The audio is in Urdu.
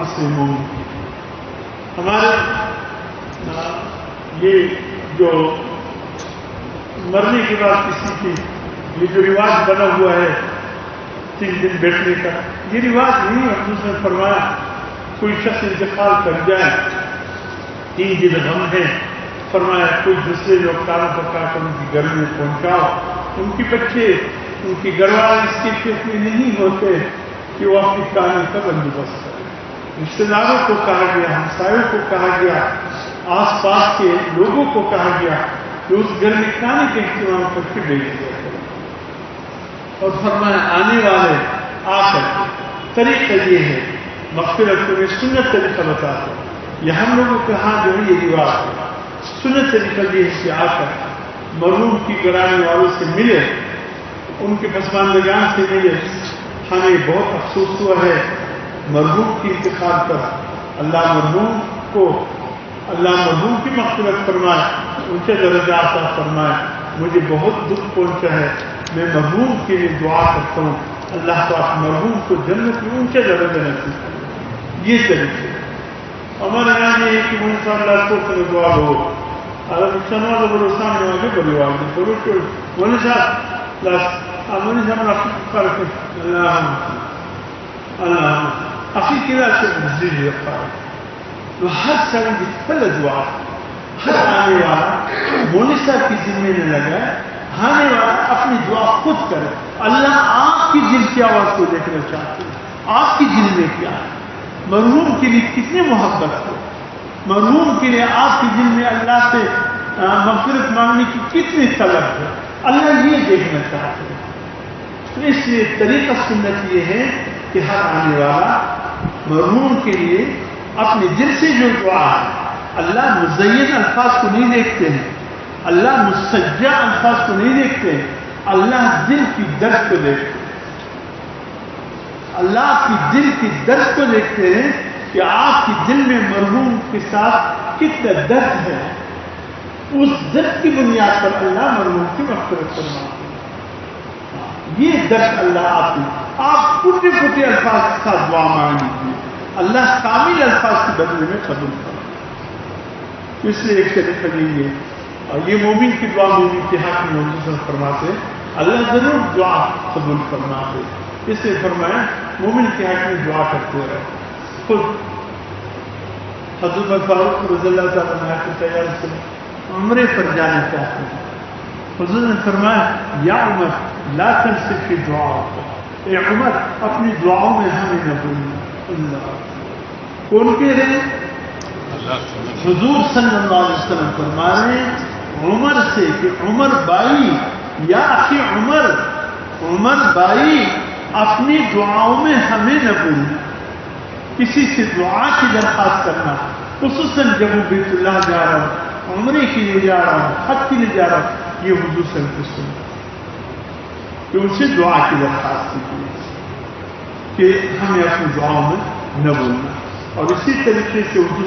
تیسرے مومن کی. ہمارے یہ جو مرنے کے بعد کسی کی یہ جو رواج بنا ہوا ہے 3 دن بیٹھنے کا، یہ رواج نہیں ہے. حضور نے فرمایا کوئی شخص انتقال کر جائے 3 دن غم ہے، فرمایا کوئی دوسرے لوگ کاروں پکا کر ان کی گھر میں پہنچاؤ. ان کے بچے ان کے گھر والے اس کے کیس میں نہیں ہوتے کہ وہ اپنی کہانی کا بندوبست کرے. رشتے داروں کو کہا گیا، ہمسایوں کو کہا گیا، آس پاس کے لوگوں کو کہا گیا کہ اس گھر میں کھانے کا اہتمام کر کے بھیج دیا کرے. اور فرمایا آنے والے آ کر طریقہ یہ ہے مغفرت کو میں سنت طریقہ بتاتا ہوں. یہ ہم لوگوں کے ہاں جو ہے یہ رواج ہے. سنت طریقہ یہ ہے کہ آ کر مرحوم کی گھرانے والوں سے ملے، ان کے پسماندگان سے ملے. ہمیں بہت افسوس ہوا ہے مرحوم کی انتقال پر. اللہ مرحوم کی مغفرت فرمائے، اونچے درجات عطا فرمائے. مجھے بہت دکھ پہنچا ہے. میں مرحوم کے لیے دعا کرتا ہوں اللہ پاک مرحوم کو جنت میں اونچے درجے نصیب کرے. یہ طریقے ہمارے یہاں یہ ہے کہ ان شاء اللہ کو دعا ہو اگر سنوا تو بڑے سامنے آگے بڑی آگے بڑے بولے صاحب امن صاحب آپ اللہ اللہ اخی کلا سے مزید رکھا ہے. تو ہر سال کی پہلے دعا ہر آنے والا مولوی صاحب کی ذمے میں لگا ہے. آنے والا اپنی دعا خود کرے. اللہ آپ کی دل کی آواز کو دیکھنا چاہتے ہیں. آپ کی دل میں کیا ہے؟ مرحوم کے لیے کتنی محبت ہو، مرحوم کے لیے آپ کے دل میں اللہ سے مغفرت مانگنے کی کتنی طلب ہے، اللہ یہ دیکھنا چاہتے ہیں. تو اس لیے طریقہ سنت یہ ہے کہ ہر آنے والا مرحوم کے لیے اپنے دل سے جو دعا ہے، اللہ مزین الفاظ کو نہیں دیکھتے ہیں، اللہ مسجع الفاظ کو نہیں دیکھتے ہیں، اللہ دل کی درد کو دیکھتے ہیں. اللہ کی دل کی درد کو دیکھتے ہیں کہ آپ کے دل میں مرحوم کے ساتھ کتنا درد ہے. اس درد کی بنیاد پر اللہ مرحوم کی مغفرت فرماتے ہیں. یہ درد اللہ آپ ٹوٹے پھوٹے الفاظ کے ساتھ دعا مانگ لیجیے، اللہ کامل الفاظ کے بدلے میں قبول کرے. اس لیے ایک طریقہ یہ اور یہ مومن کی دعا مومن کے حق میں حضور فرماتے اللہ ضرور دعا قبول فرماتے. اس لیے فرمایا مومن کے حق میں دعا کرتے رہے. خود حضرت فاروق رضی اللہ تعالیٰ عنہ کے تیار سے عمرے پر جانا چاہتے ہیں. حضور نے فرمایا یا عمر لا تنسى في دعاء، اے عمر اپنی دعاؤں میں ہمیں نہ بھولنا. اللہ کون کہہ رہے ہیں؟ حضور صلی اللہ علیہ وسلم فرما رہے ہیں عمر سے کہ عمر بھائی یا اخی عمر بھائی اپنی دعاؤں میں ہمیں نہ بھولنا. کسی سے دعا کی درخواست کرنا، خصوصاً جب وہ بیت اللہ جا رہا ہوں، عمرے کے لیے جا رہا ہوں، حج کے لیے جا رہا ہوں، یہ حضور صلی اللہ علیہ وسلم کہ ان سے دعا کی درخواست کی کہ ہمیں اپنی دعاؤں میں نہ بھولنا. اور اسی طریقے سے حضور